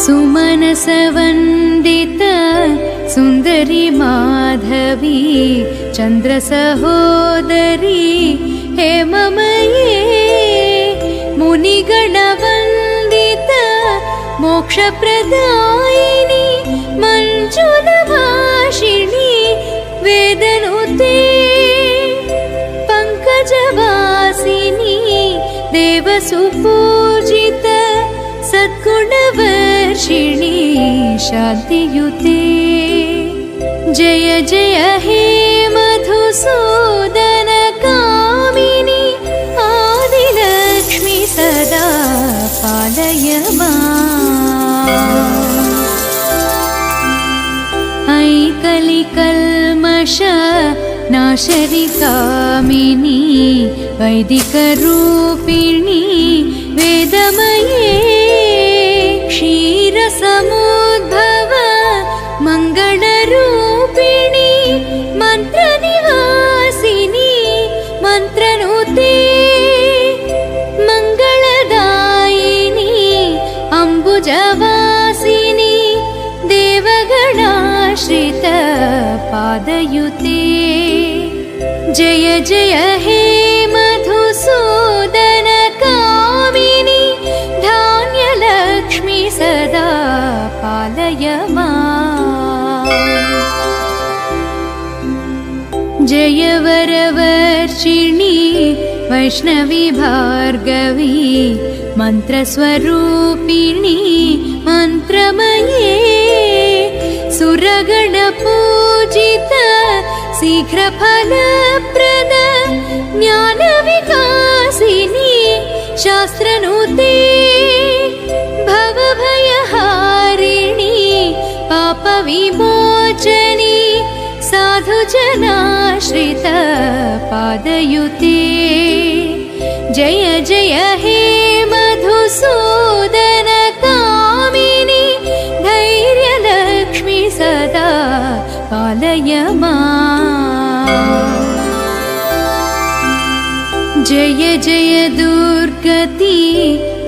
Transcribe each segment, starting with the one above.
सुमनसवन्दित सुन्दरी माधवी चन्द्रसहोदरी हेममये मुनिगणवन्दित मोक्षप्रदायिनी मञ्जुलभाषिणी वेदनुते पङ्कजवासिनी देवसुपूजित सद्गुणवर्षिणी शान्तियुते जय जय हे मधुसूदन कामिनी आदिलक्ष्मी सदा पालय माम्। ऐ कलिकल्मष नाशरि कामिनी वैदिकरूपिणी वेदमये क्षीरसमुद्भव मङ्गलरूपिणी मन्त्रनिवासिनी मन्त्रनुते मङ्गलदायिनी अम्बुजवासिनी देवगणाश्रित पादयुते जय जय हे मधुसूदन कामिनी धान्यलक्ष्मी सदा पालय माम्। जय वरवर्षिणी वैष्णवी भार्गवी मन्त्रस्वरूपिणी मन्त्रमये सुरगणपूजित शीघ्रफलप्रद ज्ञानविकासिनी शास्त्रनुते भवभयहारिणी पापविमोचनी साधुजनाश्रित पादयुते जय जय हे मधुसूदन कामिनी धैर्यलक्ष्मी सदा पालय माम्। जय जय दुर्गति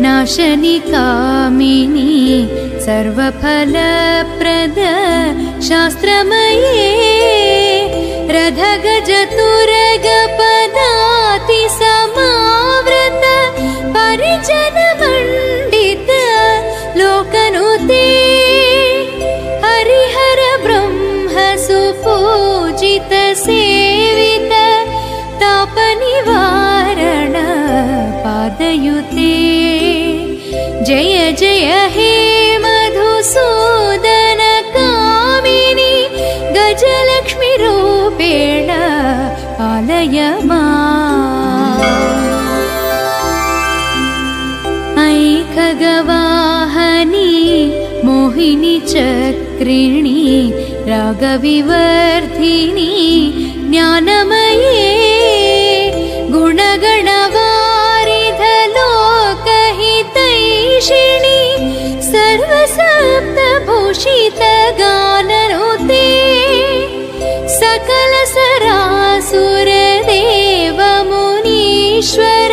नाशनि कामिनी सर्वफलप्रद शास्त्रमये रथगजतुरगपदाति समावृत परिजनमण्डित लोकनुते हरिहर ब्रह्म सुपूजित सेवित तापनिवारण पादयुते जय जय हे मधुसूदन कामिनी गजलक्ष्मी रूपेण पालय माम्। ऐ खगवाहनी मोहिनी चक्रिणी रागविवर्धिनी ज्ञानमये गुणगणवारिधलोकहितैषिणी सर्वसप्तभूषितगाननुते सकलसरासुरदेवमुनीश्वर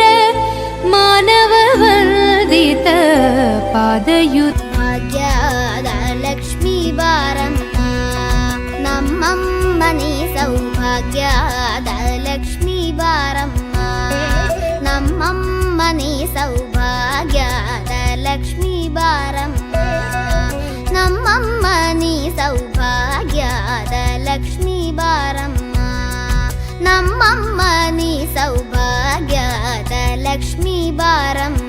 मानववन्दित पादयुते ಭಾಗ್ಯದ ಲಕ್ಷ್ಮೀ ಬಾರಮ್ಮ ನಮ್ಮಮ್ಮನಿ ಸೌಭಾಗ್ಯದ ಲಕ್ಷ್ಮೀ ಬಾರಮ್ಮ ನಮ್ಮಮ್ಮನಿ ಸೌಭಾಗ್ಯದ ಲಕ್ಷ್ಮೀ ಬಾರಮ್ಮ ನಮ್ಮಮ್ಮನಿ ಸೌಭಾಗ್ಯದ ಲಕ್ಷ್ಮೀ ಬಾರಮ್ಮ ನಮ್ಮಮ್ಮನಿ ಸೌಭಾಗ್ಯದ ಲಕ್ಷ್ಮೀ ಬಾರಮ್ಮ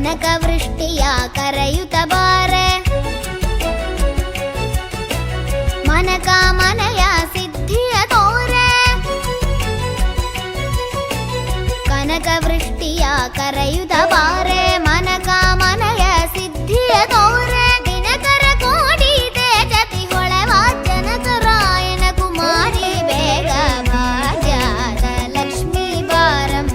ಕನಕವೃಷ್ಟಿಯ ಕರೆಯುತ್ತ ಬಾರೆ ಮನಕಾಮನೆಯ ಸಿದ್ಧಿಯ ತೋರೆ ಕನಕವೃಷ್ಟಿಯ ಕರೆಯುತ್ತ ಬಾರೆ ಮನಕಾಮನೆಯ ಸಿದ್ಧಿಯ ತೋರೆ ದಿನಕರ ಕೋಟಿ ತೇಜತಿ ಹೊಳೆವ ಜನಕರಾಯನ ಕುಮಾರಿ ಬೇಗ ಭಾಗ್ಯದ ಲಕ್ಷ್ಮೀ ಬಾರಮ್ಮ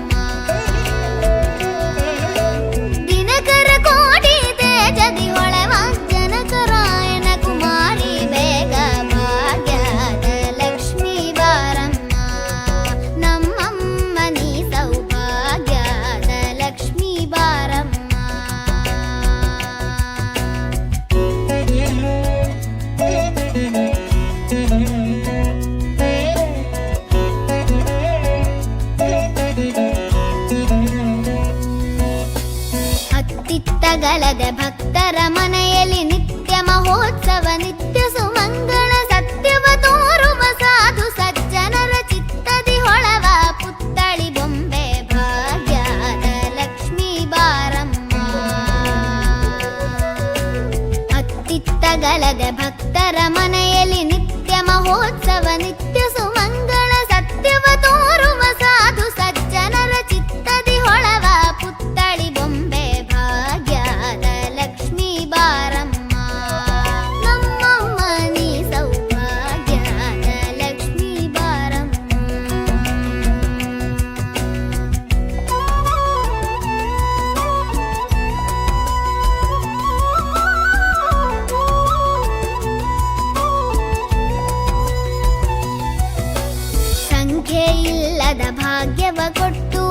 ದಿನಕರ ಕೋಟಿ ತೇಜತಿ ಹೊಳೆವ ಜನಕರಾಯನ ಕುಮಾರಿ ಬೇಗ ಭಾಗ್ಯದ ಲಕ್ಷ್ಮೀ ಬಾರಮ್ಮ ನಮ್ಮಮ್ಮ ನೀ ಸೌಭಾಗ್ಯದ ಲಕ್ಷ್ಮೀ ಬಾರಮ್ಮ ಅತ್ತಿತ್ತಗಲದೆ ಭಕ್ತರ ಮನೆಯಲ್ಲಿ ನಿತ್ಯ ಮಹೋತ್ಸವ ನಿತ್ಯ ಸುಮಂಗಳ ಸತ್ಯವ ತೋರುವ ಸಾಧು ಸಜ್ಜನರ ಚಿತ್ತದಿ ಹೊಳವ ಪುತ್ತಳಿ ಬೊಂಬೆ ಭಾಗ್ಯದ ಲಕ್ಷ್ಮೀ ಬಾರಮ್ಮ ಅತ್ತಿತ್ತಗಲದೆ ಭಕ್ತರ ಮನೆಯಲ್ಲಿ ನಿತ್ಯ ಮಹೋತ್ಸವ ನಿತ್ಯ ಸುಮಂಗಳ ಸತ್ಯವ ತೋರುವ ಸಾಧು ಸಜ್ಜನರ ಚಿತ್ತದಿ ಹೊಳವ ಪುತ್ತಳಿ ಬೊಂಬೆ ಭಾಗ್ಯದ ಲಕ್ಷ್ಮೀ ಬಾರಮ್ಮ ನಮ್ಮಮ್ಮ ನೀ ಸೌಭಾಗ್ಯದ ಲಕ್ಷ್ಮೀ ಬಾರಮ್ಮ ಸಂಖ್ಯೆ ಇಲ್ಲದ ಭಾಗ್ಯವ ಕೊಟ್ಟು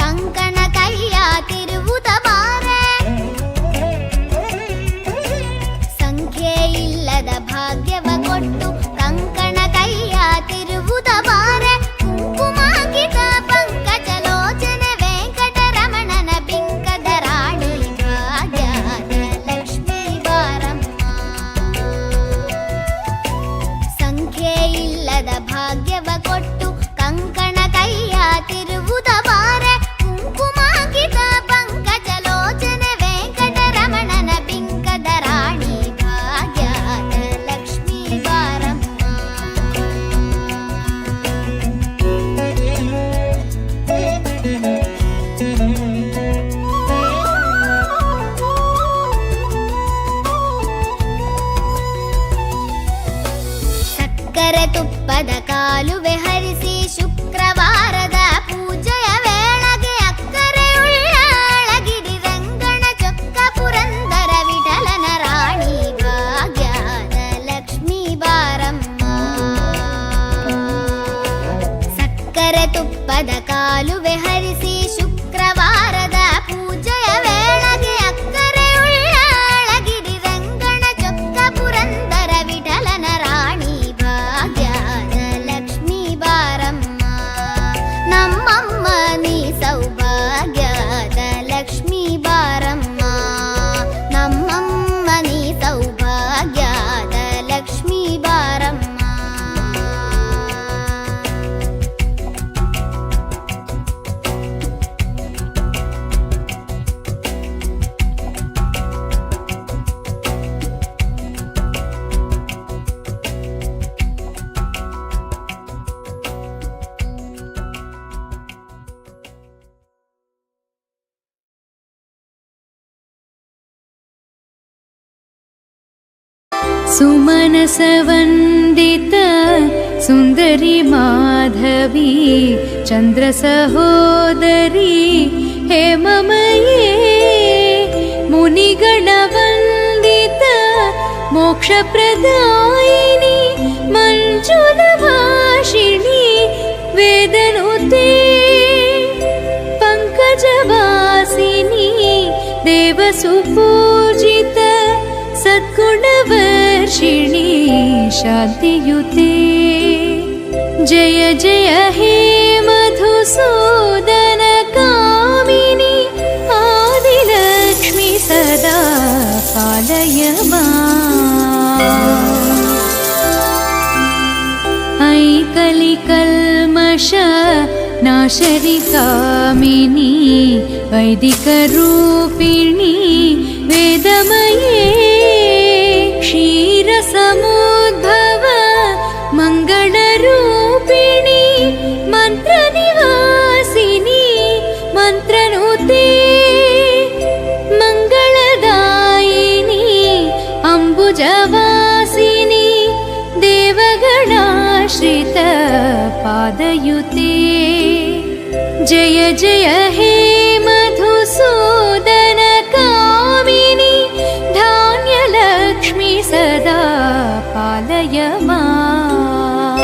ಕಂಕಣ ಕೈಯ ತಿರುವುದ ಬಾರೆ ಸಂಖ್ಯೆ ಇಲ್ಲದ ಭಾಗ್ಯವ ಕೊಟ್ಟು ಕಂಕಣ ಕೈಯ ತಿರುವುದ ಬಾರೆ ಕುಂಕುಮಾಂಕಿತ ಪಂಕಜಲೋಚನೆ ವೆಂಕಟರಮಣನ ಬಿಂಕದ ರಾಣಿ ಭಾಗ್ಯದ ಲಕ್ಷ್ಮೀ ಬಾರಮ್ಮ ಸಂಖ್ಯೆ ಇಲ್ಲದ ಭಾಗ್ಯವ ಕೊಟ್ಟು ಕಂಕಣ ಕೈಯ ತಿರುವುದ ಬಾರೆ ಕುಂಕುಮಾಂಕಿತ ಪಂಕಜಲೋಚನೆ ವೆಂಕಟರಮಣನ ಬಿಂಕದ ರಾಣಿ ಭಾಗ್ಯದ ಲಕ್ಷ್ಮೀ ಬಾರಮ್ಮ ಸಕ್ಕರೆ ತುಪ್ಪದ ಕಾಲುವೆ ಹರಿಸಿ ಶುಕ್ರವಾರದ ಪೂಜೆಯ ವೇಳೆಗೆ ಅಕ್ಕರೆಯುಳ್ಳಳಗಿರಿ ರಂಗಣ ಚೊಕ್ಕ ಪುರಂದರ ವಿಠಲನ ರಾಣಿ ಭಾಗ್ಯದ ಲಕ್ಷ್ಮೀ ಬಾರಮ್ಮ ಸಕ್ಕರೆ ತುಪ್ಪದ ಕಾಲುವೆ ಹರಿಸಿ ಶುಕ್ರವಾರದ ಪೂಜೆಯ ವೇಳೆಗೆ ಅಕ್ಕರೆಯುಳ್ಳಳಗಿರಿ ರಂಗಣ ಚೊಕ್ಕ ಪುರಂದರ ವಿಠಲನ ರಾಣಿ ಭಾಗ್ಯದ ಲಕ್ಷ್ಮೀ ಬಾರಮ್ಮ ನಮ್ಮಮ್ಮ ನೀ ಸೌಭಾಗ್ಯದ ಲಕ್ಷ್ಮೀ ಬಾರಮ್ಮ ನಮ್ಮಮ್ಮ ನೀ ಸೌಭಾಗ್ಯದ ಲಕ್ಷ್ಮೀ ಬಾರಮ್ಮ सुमनसवन्दित सुन्दरी माधवी चन्द्रसहोदरी हेममये मुनिगणवन्दित मोक्षप्रदायिनी मञ्जुलभाषिणी वेदनुते पङ्कजवासिनी देवसुपूजित सद्गुणवर्षिणी शान्तियुते जय जय हे मधुसूदन कामिनी आदिलक्ष्मी सदा पालय माम् ऐ कलिकल्मष नाश नाशनि कामिनी वैदिकरूपिणी वेदमये क्षीरसमुद्भव मङ्गलरूपिणी मन्त्रनिवासिनी मन्त्रनुते मङ्गलदायिनी अम्बुजवासिनी देवगणाश्रित पादयुते जय जय हे मधुसूदन कामिनी धान्यलक्ष्मी सदा पालय माम्।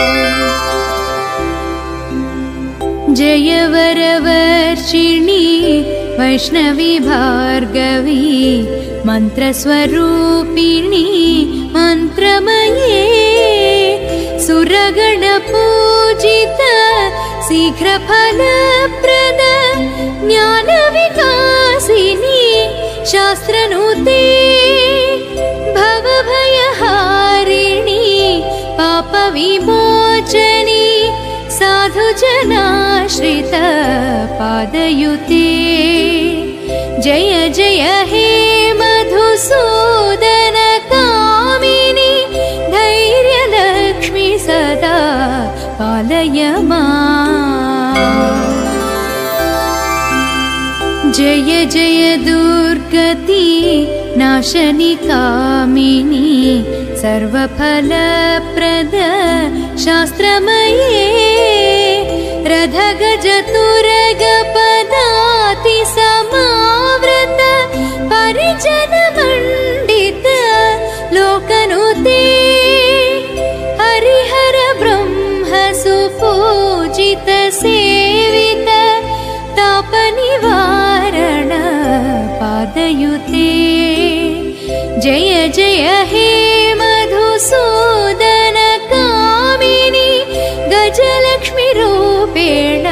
जय वरवर्षिणी वैष्णवी भार्गवी मन्त्रस्वरूपिणी मन्त्रमये सुरगणपूजित शीघ्रफलप्रद ज्ञानविकासिनी शास्त्रनुते भवभयहारिणी पापविमोचनी साधुजनाश्रित पादयुते जय जय हे मधुसूदन कामिनी धैर्यलक्ष्मी सदा पालय माम्। जय जय दुर्गति नाशनि कामिनी सर्वफलप्रद शास्त्रमये रथगजतुरगपदाति समावृत परिजनमण्डित लोकनुते हरिहर ब्रह्म सुपूजित सेवित तापनिवारण पादयुते जय जय हे मधुसूदन कामिनी गजलक्ष्मी रूपेण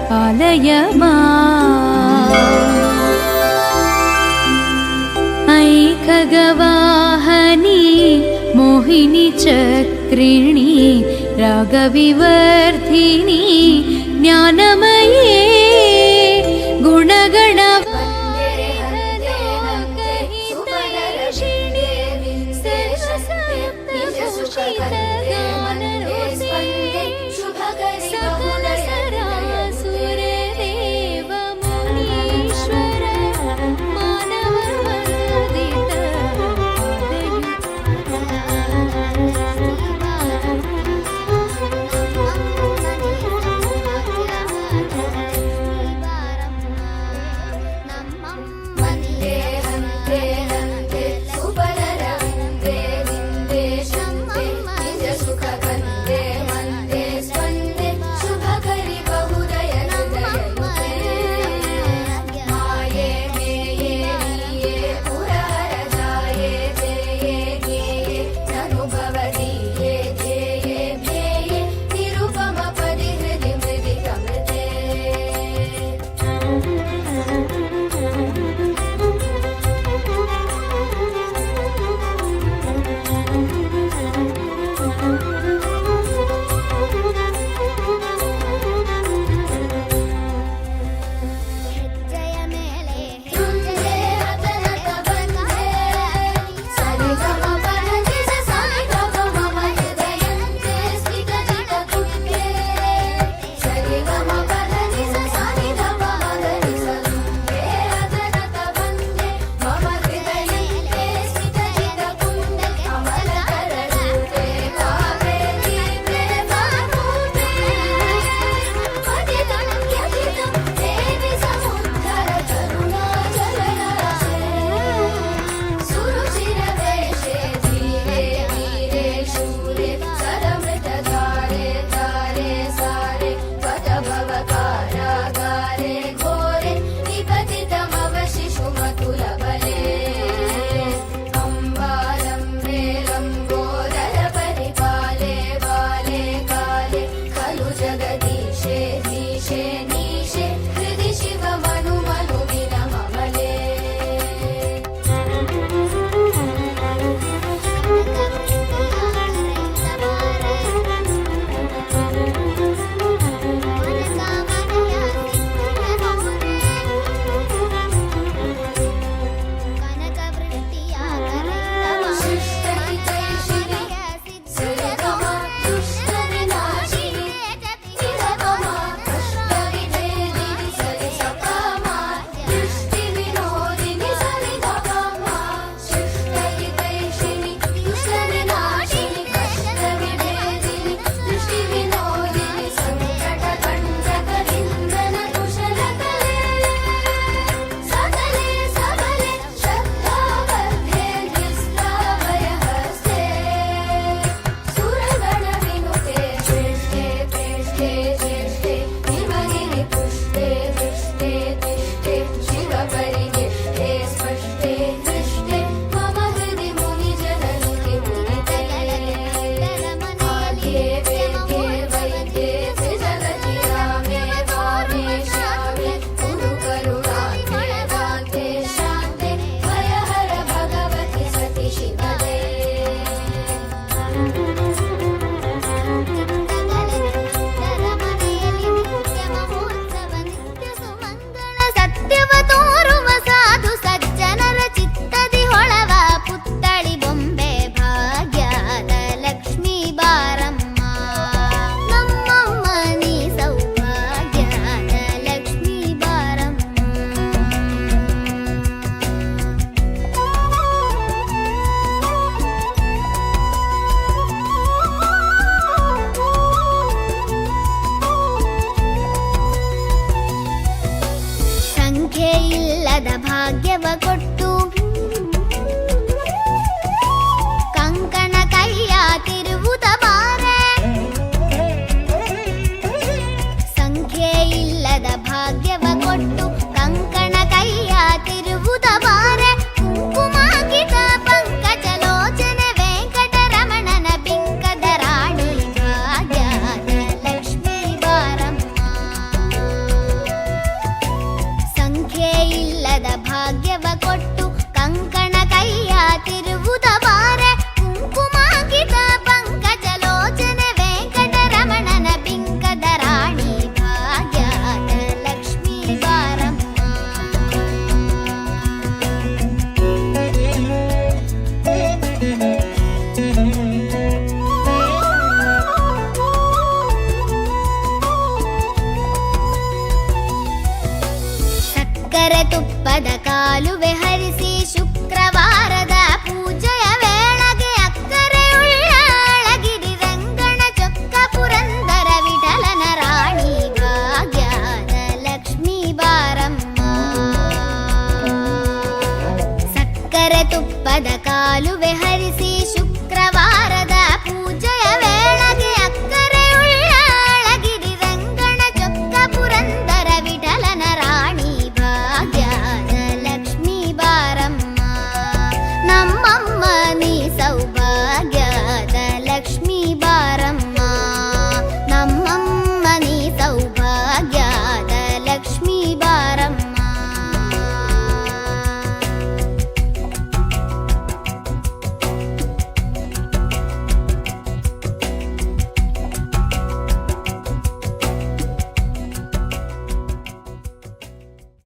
पालय माम्। ऐकगवाहनी मोहिनी चक्रिणी रागविवर्धिनी ज्ञानमये गुणगण ಸತ್ಯವ ತೋರುವ ಸಾಧು ಸಜ್ಜನರ ಚಿತ್ತದಿ ಹೊಳವ ಪುತ್ತಳಿ ಬೊಂಬೆ ಭಾಗ್ಯದ ಲಕ್ಷ್ಮೀ ಬಾರಮ್ಮ ನಮ್ಮಮ್ಮ ನೀ ಸೌಭಾಗ್ಯದ ಲಕ್ಷ್ಮೀ ಬಾರಮ್ಮ. ಸಂಖ್ಯೆ ಇಲ್ಲದ ಭಾಗ್ಯವ ಕೊಟ್ಟು ಕಂಕಣ ಕೈಯ ತಿರುವುದ ಬಾರೆ ಸಂಖ್ಯೆ ಇಲ್ಲದ ಭಾಗ್ಯವ ಕೊಟ್ಟು ಕಂಕಣ ಕೈಯ ತಿರುವುದ ಬಾರೆ ಕುಂಕುಮಾಗಿದ ಪಂಕಜಲೋಚನೆ ವೆಂಕಟರಮಣನ ಬಿಂಕದ ರಾಣಿ ಭಾಗ್ಯದ ಲಕ್ಷ್ಮೀ ಬಾರಮ್ಮ ಸಂಖ್ಯೆ ಇಲ್ಲದ ಭಾಗ್ಯವ ಕೊಟ್ಟು ಕಂಕಣ ಕೈಯ ತಿರುವುದ ಬಾರೆ ಕುಂಕುಮಾಗಿದ ಪಂಕಜಲೋಚನೆ ವೆಂಕಟರಮಣನ ಬಿಂಕದ ರಾಣಿ ಭಾಗ್ಯದ ಲಕ್ಷ್ಮೀ ಬಾರಮ್ಮ. ಸಕ್ಕರೆ ತುಪ್ಪದ ಕಾಲುವೆ ಹರಿಸಿ ಶುಕ್ರವಾರದ ಪೂಜೆಯ ವೇಳೆಗೆ ಅಕ್ಕರೆಯುಳ್ಳ ಅಳಗಿರಿ ರಂಗಣ ಚೊಕ್ಕ ಪುರಂದರ ವಿಠಲನ ರಾಣಿ ಭಾಗ್ಯದ ಲಕ್ಷ್ಮೀ ಬಾರಮ್ಮ ಸಕ್ಕರೆ ತುಪ್ಪದ